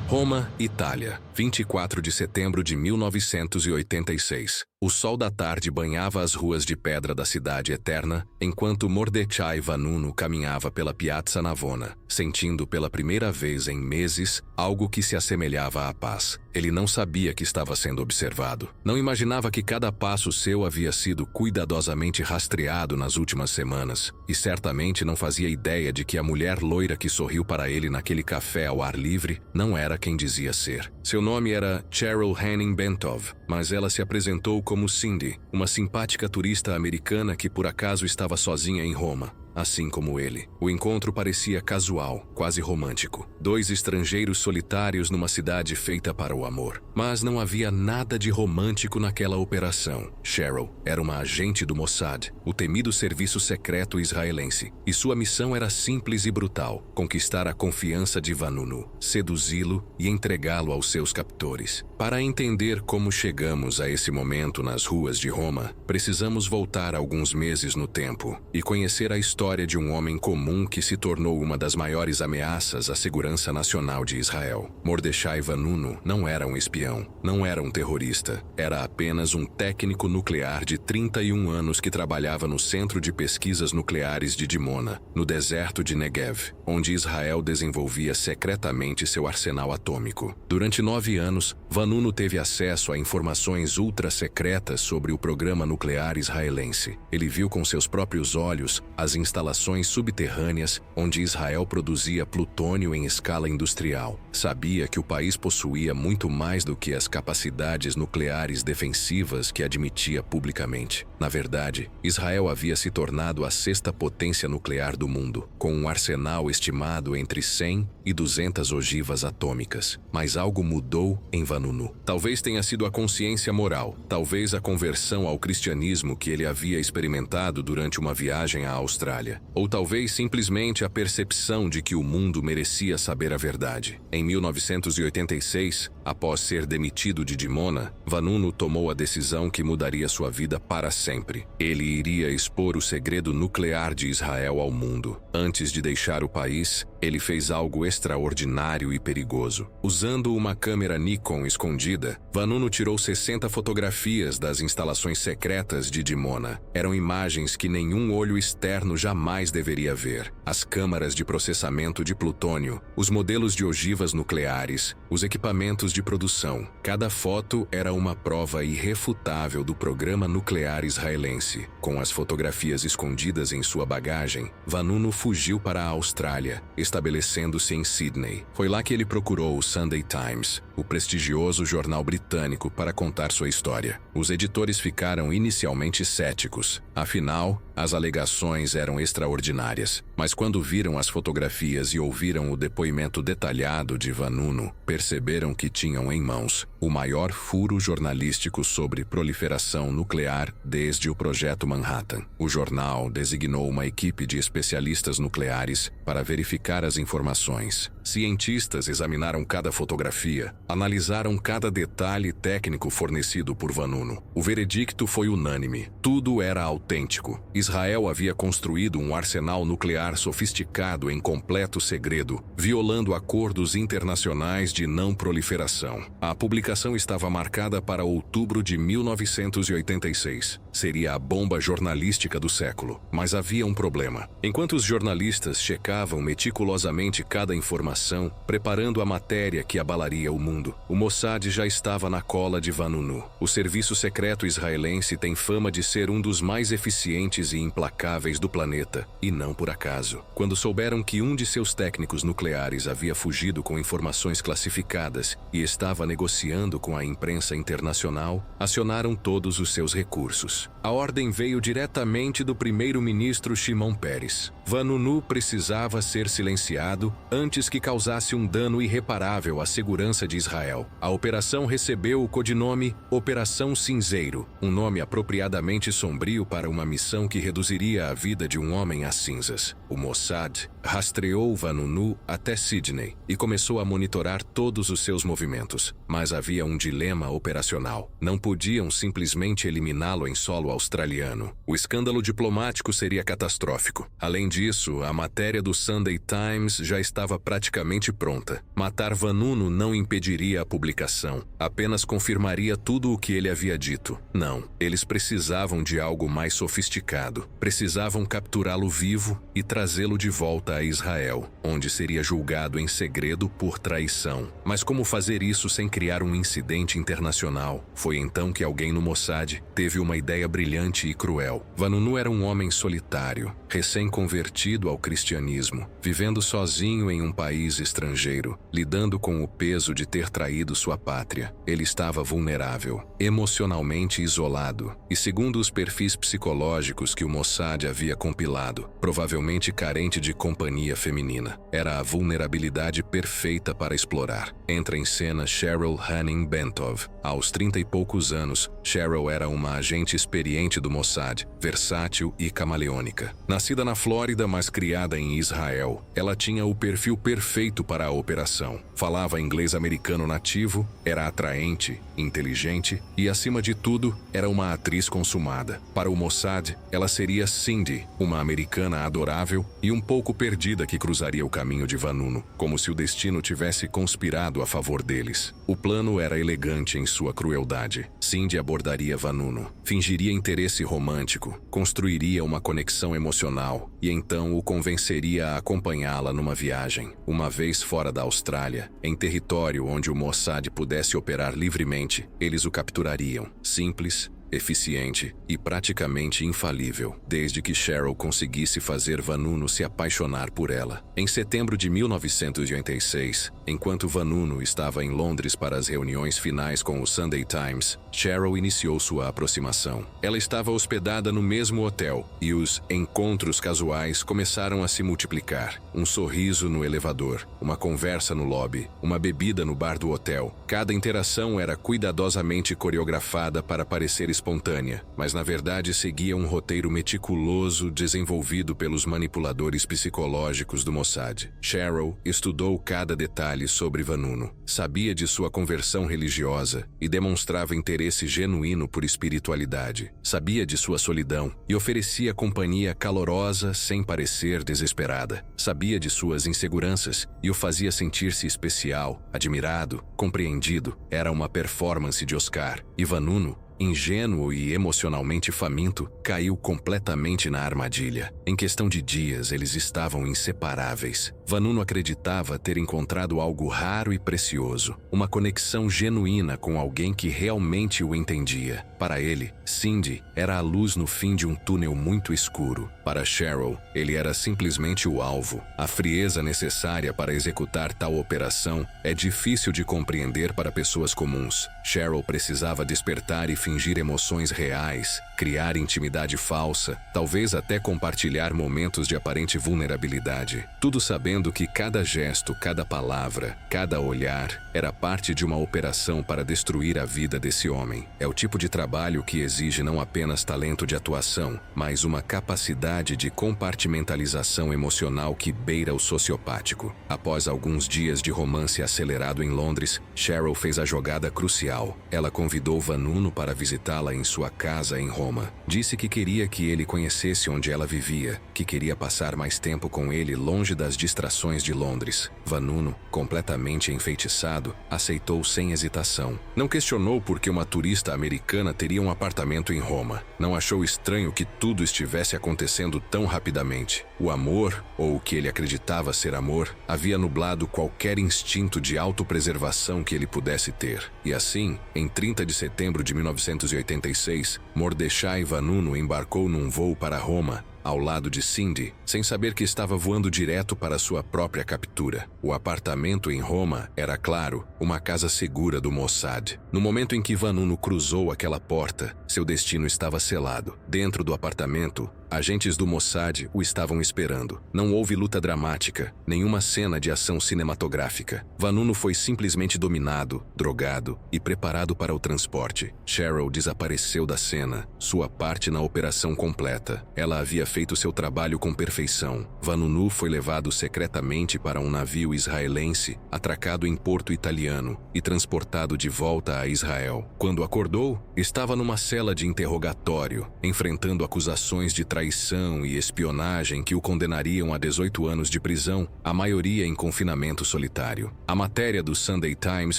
Roma, Itália, 24 de setembro de 1986. O sol da tarde banhava as ruas de pedra da cidade eterna, enquanto Mordechai Vanunu caminhava pela Piazza Navona, sentindo pela primeira vez em meses algo que se assemelhava à paz. Ele não sabia que estava sendo observado. Não imaginava que cada passo seu havia sido cuidadosamente rastreado nas últimas semanas, e certamente não fazia ideia de que a mulher loira que sorriu para ele naquele café ao ar livre não era quem dizia ser. Seu nome era Cheryl Henning Bentov, mas ela se apresentou como Cindy, uma simpática turista americana que por acaso estava sozinha em Roma. Assim como ele. O encontro parecia casual, quase romântico. Dois estrangeiros solitários numa cidade feita para o amor. Mas não havia nada de romântico naquela operação. Cheryl era uma agente do Mossad, o temido serviço secreto israelense, e sua missão era simples e brutal: conquistar a confiança de Vanunu, seduzi-lo e entregá-lo aos seus captores. Para entender como chegamos a esse momento nas ruas de Roma, precisamos voltar alguns meses no tempo e conhecer a história de um homem comum que se tornou uma das maiores ameaças à segurança nacional de Israel. Mordechai Vanunu não era um espião, não era um terrorista, era apenas um técnico nuclear de 31 anos que trabalhava no Centro de Pesquisas Nucleares de Dimona, no deserto de Negev, onde Israel desenvolvia secretamente seu arsenal atômico. Durante 9 anos, Vanunu teve acesso a informações ultra-secretas sobre o programa nuclear israelense. Ele viu com seus próprios olhos as instalações subterrâneas onde Israel produzia plutônio em escala industrial. Sabia que o país possuía muito mais do que as capacidades nucleares defensivas que admitia publicamente. Na verdade, Israel havia se tornado a 6ª potência nuclear do mundo, com um arsenal estimado entre 100 e 200 ogivas atômicas. Mas algo mudou em Vanunu. Talvez tenha sido a consciência moral, talvez a conversão ao cristianismo que ele havia experimentado durante uma viagem à Austrália, ou talvez simplesmente a percepção de que o mundo merecia saber a verdade. Em 1986, após ser demitido de Dimona, Vanunu tomou a decisão que mudaria sua vida para sempre. Ele iria expor o segredo nuclear de Israel ao mundo. Antes de deixar o país, ele fez algo extraordinário e perigoso. Usando uma câmera Nikon escondida, Vanunu tirou 60 fotografias das instalações secretas de Dimona. Eram imagens que nenhum olho externo jamais deveria ver. As câmaras de processamento de plutônio, os modelos de ogivas nucleares, os equipamentos de produção. Cada foto era uma prova irrefutável do programa nuclear israelense. Com as fotografias escondidas em sua bagagem, Vanunu fugiu para a Austrália, estabelecendo-se em Sydney. Foi lá que ele procurou o Sunday Times, o prestigioso jornal britânico, para contar sua história. Os editores ficaram inicialmente céticos. Afinal, as alegações eram extraordinárias. Mas quando viram as fotografias e ouviram o depoimento detalhado de Vanunu, perceberam que tinham em mãos o maior furo jornalístico sobre proliferação nuclear desde o Projeto Manhattan. O jornal designou uma equipe de especialistas nucleares para verificar as informações. Cientistas examinaram cada fotografia, analisaram cada detalhe técnico fornecido por Vanunu. O veredicto foi unânime. Tudo era autêntico. Israel havia construído um arsenal nuclear sofisticado em completo segredo, violando acordos internacionais de não proliferação. A publicação estava marcada para outubro de 1986. Seria a bomba jornalística do século. Mas havia um problema. Enquanto os jornalistas checavam meticulosamente cada informação, preparando a matéria que abalaria o mundo, o Mossad já estava na cola de Vanunu. O serviço secreto israelense tem fama de ser um dos mais eficientes e implacáveis do planeta, e não por acaso. Quando souberam que um de seus técnicos nucleares havia fugido com informações classificadas e estava negociando com a imprensa internacional, acionaram todos os seus recursos. A ordem veio diretamente do primeiro-ministro Shimon Peres. Vanunu precisava ser silenciado antes que causasse um dano irreparável à segurança de Israel. A operação recebeu o codinome Operação Cinzeiro, um nome apropriadamente sombrio para uma missão que reduziria a vida de um homem a cinzas. O Mossad Rastreou Vanunu até Sydney e começou a monitorar todos os seus movimentos. Mas havia um dilema operacional. Não podiam simplesmente eliminá-lo em solo australiano. O escândalo diplomático seria catastrófico. Além disso, a matéria do Sunday Times já estava praticamente pronta. Matar Vanunu não impediria a publicação, apenas confirmaria tudo o que ele havia dito. Não, eles precisavam de algo mais sofisticado. Precisavam capturá-lo vivo e trazê-lo de volta a Israel, onde seria julgado em segredo por traição. Mas como fazer isso sem criar um incidente internacional? Foi então que alguém no Mossad teve uma ideia brilhante e cruel. Vanunu era um homem solitário, recém-convertido ao cristianismo, vivendo sozinho em um país estrangeiro, lidando com o peso de ter traído sua pátria. Ele estava vulnerável, emocionalmente isolado e, segundo os perfis psicológicos que o Mossad havia compilado, provavelmente carente de companhia feminina. Era a vulnerabilidade perfeita para explorar. Entra em cena Cheryl Hanning Bentov. Aos 30 e poucos anos, Cheryl era uma agente experiente do Mossad, versátil e camaleônica. Nascida na Flórida, mas criada em Israel, ela tinha o perfil perfeito para a operação. Falava inglês americano nativo, era atraente, inteligente e, acima de tudo, era uma atriz consumada. Para o Mossad, ela seria Cindy, uma americana adorável e um pouco perdida que cruzaria o caminho de Vanunu, como se o destino tivesse conspirado a favor deles. O plano era elegante em sua crueldade. Cindy abordaria Vanunu, fingiria interesse romântico, construiria uma conexão emocional e então o convenceria a acompanhá-la numa viagem. Uma vez fora da Austrália, em território onde o Mossad pudesse operar livremente, eles o capturariam. Simples, eficiente e praticamente infalível, desde que Cheryl conseguisse fazer Vanunu se apaixonar por ela. Em setembro de 1986, enquanto Vanunu estava em Londres para as reuniões finais com o Sunday Times, Cheryl iniciou sua aproximação. Ela estava hospedada no mesmo hotel e os encontros casuais começaram a se multiplicar. Um sorriso no elevador, uma conversa no lobby, uma bebida no bar do hotel. Cada interação era cuidadosamente coreografada para parecer espontânea, mas na verdade seguia um roteiro meticuloso desenvolvido pelos manipuladores psicológicos do Mossad. Cheryl estudou cada detalhe sobre Vanunu, sabia de sua conversão religiosa e demonstrava interesse genuíno por espiritualidade. Sabia de sua solidão e oferecia companhia calorosa sem parecer desesperada. Sabia de suas inseguranças e o fazia sentir-se especial, admirado, compreendido. Era uma performance de Oscar. E Vanunu, ingênuo e emocionalmente faminto, caiu completamente na armadilha. Em questão de dias, eles estavam inseparáveis. Vanunu acreditava ter encontrado algo raro e precioso, uma conexão genuína com alguém que realmente o entendia. Para ele, Cindy era a luz no fim de um túnel muito escuro. Para Cheryl, ele era simplesmente o alvo. A frieza necessária para executar tal operação é difícil de compreender para pessoas comuns. Cheryl precisava despertar e fingir emoções reais, criar intimidade falsa, talvez até compartilhar momentos de aparente vulnerabilidade. Tudo sabendo que cada gesto, cada palavra, cada olhar era parte de uma operação para destruir a vida desse homem. É o tipo de trabalho que exige não apenas talento de atuação, mas uma capacidade de compartimentalização emocional que beira o sociopático. Após alguns dias de romance acelerado em Londres, Cheryl fez a jogada crucial. Ela convidou Vanunu para visitá-la em sua casa em Roma. Disse que queria que ele conhecesse onde ela vivia, que queria passar mais tempo com ele longe das distrações de Londres. Vanunu, completamente enfeitiçado, aceitou sem hesitação. Não questionou por que uma turista americana teria um apartamento em Roma. Não achou estranho que tudo estivesse acontecendo tão rapidamente. O amor, ou o que ele acreditava ser amor, havia nublado qualquer instinto de autopreservação que ele pudesse ter. E assim, em 30 de setembro de 1986, Mordechai Vanunu embarcou num voo para Roma, ao lado de Cindy, sem saber que estava voando direto para sua própria captura. O apartamento em Roma era, claro, uma casa segura do Mossad. No momento em que Vanunu cruzou aquela porta, seu destino estava selado. Dentro do apartamento, Agentes do Mossad o estavam esperando. Não houve luta dramática, nenhuma cena de ação cinematográfica. Vanunu foi simplesmente dominado, drogado e preparado para o transporte. Cheryl desapareceu da cena, sua parte na operação completa. Ela havia feito seu trabalho com perfeição. Vanunu foi levado secretamente para um navio israelense, atracado em porto italiano e transportado de volta a Israel. Quando acordou, estava numa cela de interrogatório, enfrentando acusações de traição e espionagem que o condenariam a 18 anos de prisão, a maioria em confinamento solitário. A matéria do Sunday Times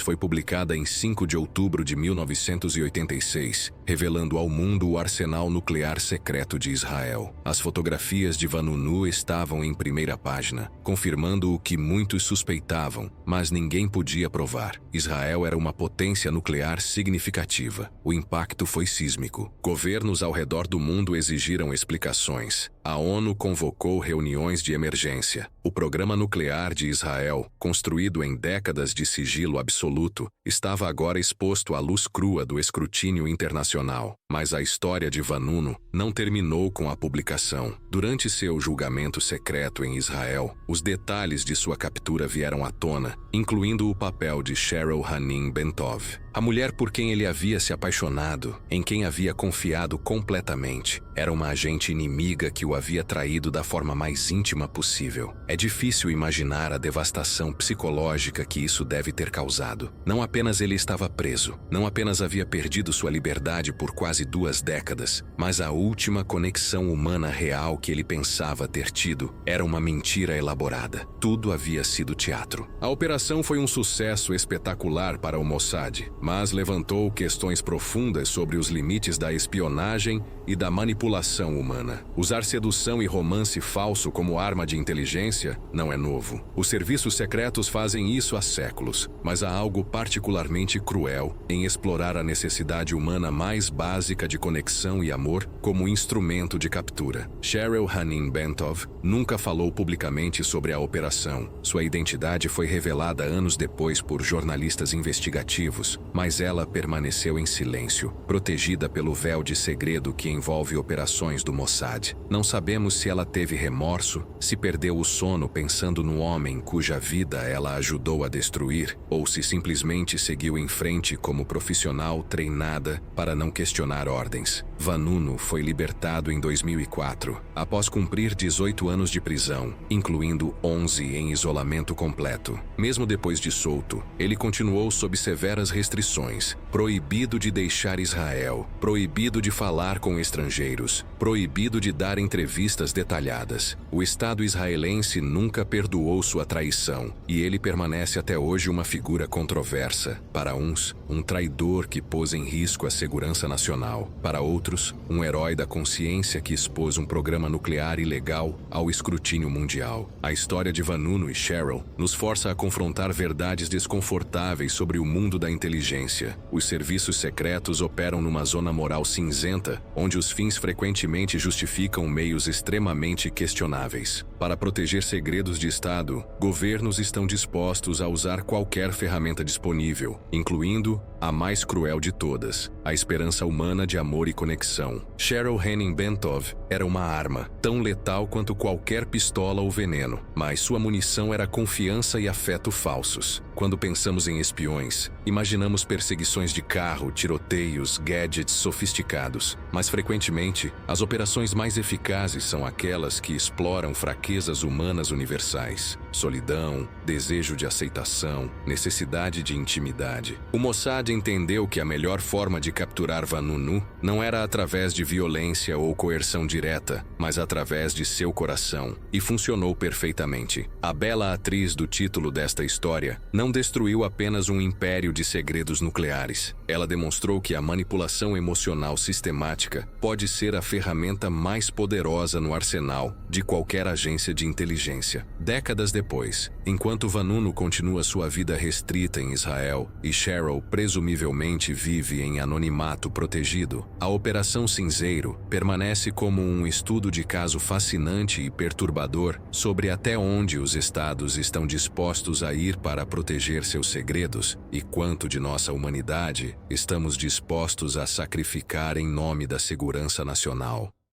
foi publicada em 5 de outubro de 1986, revelando ao mundo o arsenal nuclear secreto de Israel. As fotografias de Vanunu estavam em primeira página, confirmando o que muitos suspeitavam, mas ninguém podia provar. Israel era uma potência nuclear significativa. O impacto foi sísmico. Governos ao redor do mundo exigiram explicações. A ONU convocou reuniões de emergência. O programa nuclear de Israel, construído em décadas de sigilo absoluto, estava agora exposto à luz crua do escrutínio internacional. Mas a história de Vanunu não terminou com a publicação. Durante seu julgamento secreto em Israel, os detalhes de sua captura vieram à tona, incluindo o papel de Cheryl Hanin Bentov, a mulher por quem ele havia se apaixonado, em quem havia confiado completamente. Era uma agente inimiga que o havia traído da forma mais íntima possível. É difícil imaginar a devastação psicológica que isso deve ter causado. Não apenas ele estava preso, não apenas havia perdido sua liberdade por quase 2 décadas, mas a última conexão humana real que ele pensava ter tido era uma mentira elaborada. Tudo havia sido teatro. A operação foi um sucesso espetacular para o Mossad, mas levantou questões profundas sobre os limites da espionagem e da manipulação humana. Usar sedução e romance falso como arma de inteligência não é novo. Os serviços secretos fazem isso há séculos, mas há algo particularmente cruel em explorar a necessidade humana mais básica de conexão e amor como instrumento de captura. Cheryl Hanin Bentov nunca falou publicamente sobre a operação. Sua identidade foi revelada anos depois por jornalistas investigativos, mas ela permaneceu em silêncio, protegida pelo véu de segredo que envolve operações do Mossad. Não sabemos se ela teve remorso, se perdeu o sono pensando no homem cuja vida ela ajudou a destruir, ou se simplesmente seguiu em frente como profissional treinada para não questionar ordens. Vanunu foi libertado em 2004, após cumprir 18 anos de prisão, incluindo 11 em isolamento completo. Mesmo depois de solto, ele continuou sob severas restrições, proibido de deixar Israel, proibido de falar com estrangeiros, proibido de dar entrevistas detalhadas. O Estado israelense nunca perdoou sua traição, e ele permanece até hoje uma figura controversa. Para uns, um traidor que pôs em risco a segurança nacional. Para outros, um herói da consciência que expôs um programa nuclear ilegal ao escrutínio mundial. A história de Vanunu e Cheryl nos força a confrontar verdades desconfortáveis sobre o mundo da inteligência. Os serviços secretos operam numa zona moral cinzenta, onde os fins frequentemente justificam meios extremamente questionáveis. Para proteger segredos de Estado, governos estão dispostos a usar qualquer ferramenta disponível, incluindo a mais cruel de todas, a esperança humana de amor e conexão. Cheryl Hanin Bentov era uma arma, tão letal quanto qualquer pistola ou veneno, mas sua munição era confiança e afeto falsos. Quando pensamos em espiões, imaginamos perseguições de carro, tiroteios, gadgets sofisticados. Mas frequentemente, as operações mais eficazes são aquelas que exploram fraquezas humanas universais. Solidão, desejo de aceitação, necessidade de intimidade. O Mossad entendeu que a melhor forma de capturar Vanunu não era através de violência ou coerção direta, mas através de seu coração, e funcionou perfeitamente. A bela atriz do título desta história não destruiu apenas um império de segredos nucleares. Ela demonstrou que a manipulação emocional sistemática pode ser a ferramenta mais poderosa no arsenal de qualquer agência de inteligência. Décadas depois, enquanto Vanunu continua sua vida restrita em Israel e Cheryl presumivelmente vive em anonimato protegido, a Operação Cinzeiro permanece como um estudo de caso fascinante e perturbador sobre até onde os estados estão dispostos a ir para proteger seus segredos e quanto de nossa humanidade estamos dispostos a sacrificar em nome da segurança nacional.